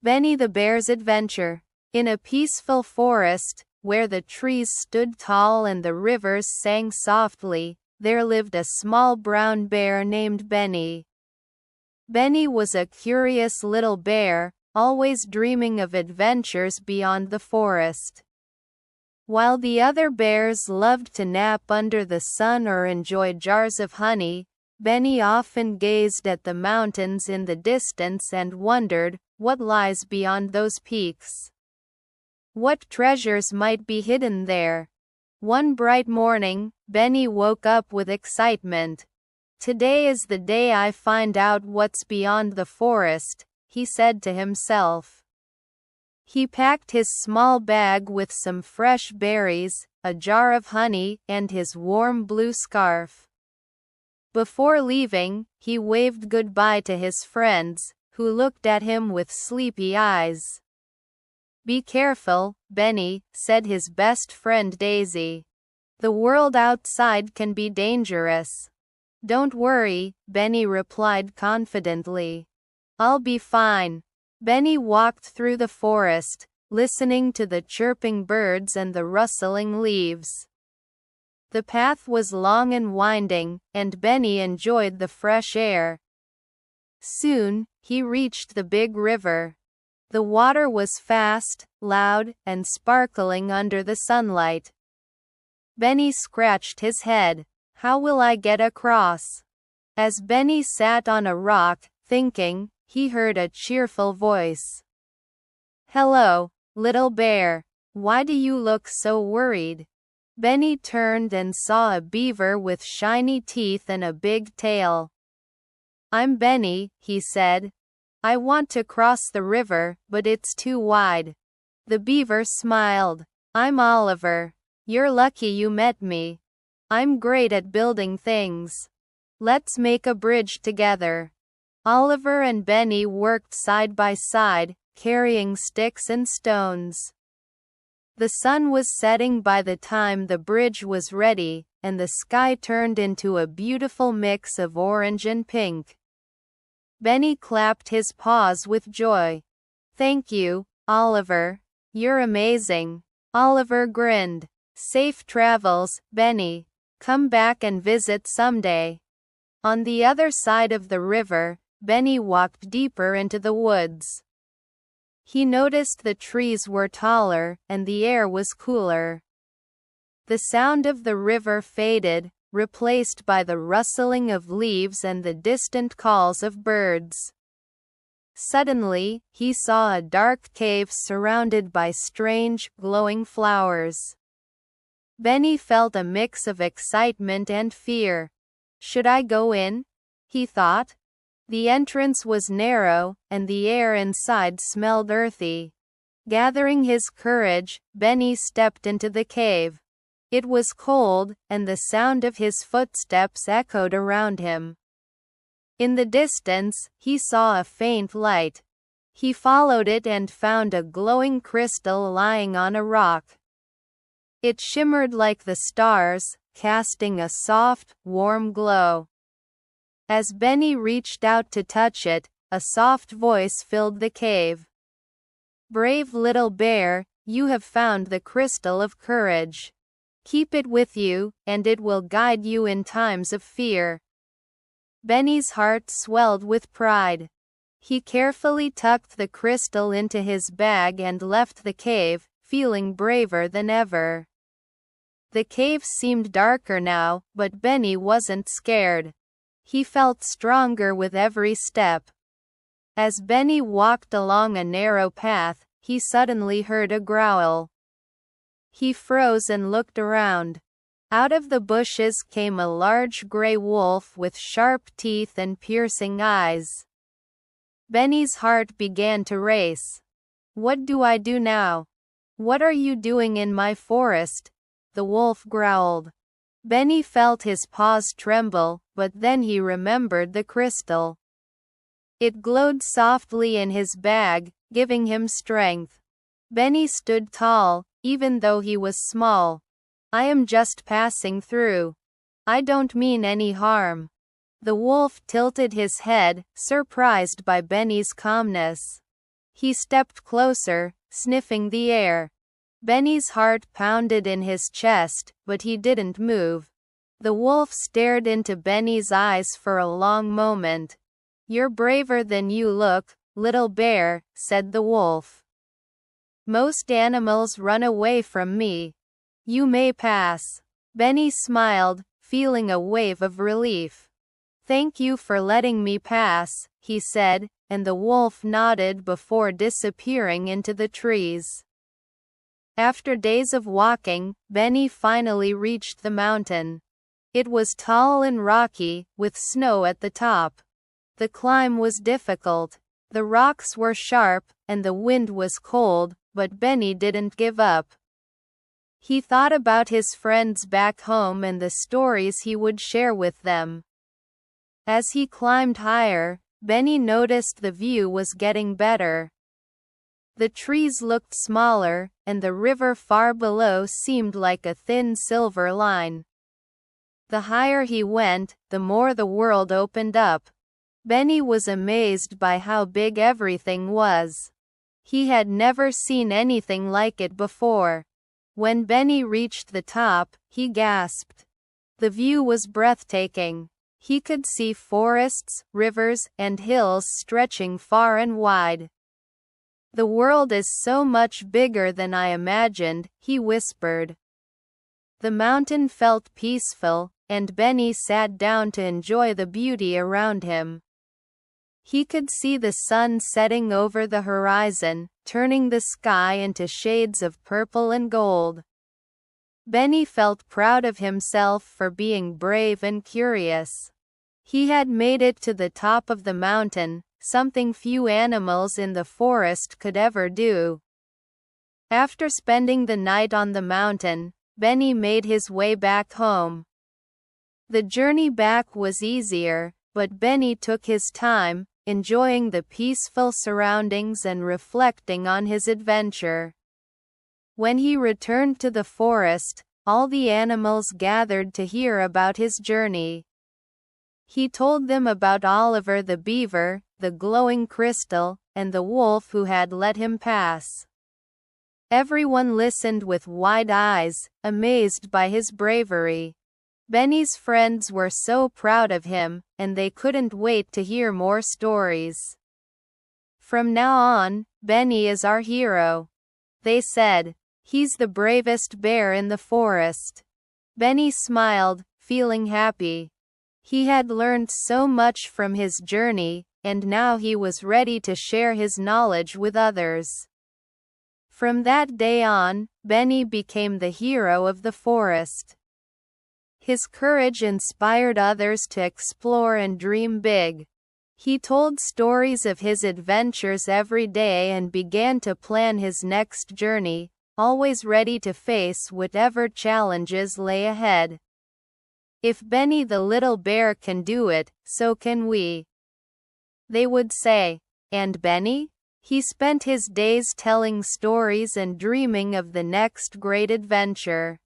Benny the Bear's Adventure. In a peaceful forest, where the trees stood tall and the rivers sang softly, there lived a small brown bear named Benny. Benny was a curious little bear, always dreaming of adventures beyond the forest. While the other bears loved to nap under the sun or enjoy jars of honey, Benny often gazed at the mountains in the distance and wondered, what lies beyond those peaks? What treasures might be hidden there? One bright morning, Benny woke up with excitement. "Today is the day I find out what's beyond the forest," he said to himself. He packed his small bag with some fresh berries, a jar of honey, and his warm blue scarf. Before leaving, he waved goodbye to his friends, who looked at him with sleepy eyes. "Be careful, Benny," said his best friend Daisy. "The world outside can be dangerous." "Don't worry," Benny replied confidently. "I'll be fine." Benny walked through the forest, listening to the chirping birds and the rustling leaves. The path was long and winding, and Benny enjoyed the fresh air. Soon, he reached the big river. The water was fast, loud, and sparkling under the sunlight. Benny scratched his head. "How will I get across?" As Benny sat on a rock, thinking, he heard a cheerful voice. "Hello, little bear. Why do you look so worried?" Benny turned and saw a beaver with shiny teeth and a big tail. "I'm Benny," he said. "I want to cross the river, but it's too wide." The beaver smiled. "I'm Oliver. You're lucky you met me. I'm great at building things. Let's make a bridge together." Oliver and Benny worked side by side, carrying sticks and stones. The sun was setting by the time the bridge was ready, and the sky turned into a beautiful mix of orange and pink. Benny clapped his paws with joy. "Thank you, Oliver. You're amazing." Oliver grinned. "Safe travels, Benny. Come back and visit someday." On the other side of the river, Benny walked deeper into the woods. He noticed the trees were taller, and the air was cooler. The sound of the river faded, replaced by the rustling of leaves and the distant calls of birds. Suddenly, he saw a dark cave surrounded by strange, glowing flowers. Benny felt a mix of excitement and fear. "Should I go in?" he thought. The entrance was narrow, and the air inside smelled earthy. Gathering his courage, Benny stepped into the cave. It was cold, and the sound of his footsteps echoed around him. In the distance, he saw a faint light. He followed it and found a glowing crystal lying on a rock. It shimmered like the stars, casting a soft, warm glow. As Benny reached out to touch it, a soft voice filled the cave. "Brave little bear, you have found the crystal of courage. Keep it with you, and it will guide you in times of fear." Benny's heart swelled with pride. He carefully tucked the crystal into his bag and left the cave, feeling braver than ever. The cave seemed darker now, but Benny wasn't scared. He felt stronger with every step. As Benny walked along a narrow path, he suddenly heard a growl. He froze and looked around. Out of the bushes came a large gray wolf with sharp teeth and piercing eyes. Benny's heart began to race. "What do I do now? What are you doing in my forest?" the wolf growled. Benny felt his paws tremble, but then he remembered the crystal. It glowed softly in his bag, giving him strength. Benny stood tall, even though he was small. "I am just passing through. I don't mean any harm." The wolf tilted his head, surprised by Benny's calmness. He stepped closer, sniffing the air. Benny's heart pounded in his chest, but he didn't move. The wolf stared into Benny's eyes for a long moment. "You're braver than you look, little bear," said the wolf. "Most animals run away from me. You may pass." Benny smiled, feeling a wave of relief. "Thank you for letting me pass," he said, and the wolf nodded before disappearing into the trees. After days of walking, Benny finally reached the mountain. It was tall and rocky, with snow at the top. The climb was difficult. The rocks were sharp, and the wind was cold, but Benny didn't give up. He thought about his friends back home and the stories he would share with them. As he climbed higher, Benny noticed the view was getting better. The trees looked smaller, and the river far below seemed like a thin silver line. The higher he went, the more the world opened up. Benny was amazed by how big everything was. He had never seen anything like it before. When Benny reached the top, he gasped. The view was breathtaking. He could see forests, rivers, and hills stretching far and wide. "The world is so much bigger than I imagined," he whispered. The mountain felt peaceful, and Benny sat down to enjoy the beauty around him. He could see the sun setting over the horizon, turning the sky into shades of purple and gold. Benny felt proud of himself for being brave and curious. He had made it to the top of the mountain, something few animals in the forest could ever do. After spending the night on the mountain, Benny made his way back home. The journey back was easier, but Benny took his time, enjoying the peaceful surroundings and reflecting on his adventure. When he returned to the forest, all the animals gathered to hear about his journey. He told them about Oliver the beaver, the glowing crystal, and the wolf who had let him pass. Everyone listened with wide eyes, amazed by his bravery. Benny's friends were so proud of him, and they couldn't wait to hear more stories. "From now on, Benny is our hero," they said. "He's the bravest bear in the forest." Benny smiled, feeling happy. He had learned so much from his journey, and now he was ready to share his knowledge with others. From that day on, Benny became the hero of the forest. His courage inspired others to explore and dream big. He told stories of his adventures every day and began to plan his next journey, always ready to face whatever challenges lay ahead. "If Benny the little bear can do it, so can we," they would say. And Benny? He spent his days telling stories and dreaming of the next great adventure.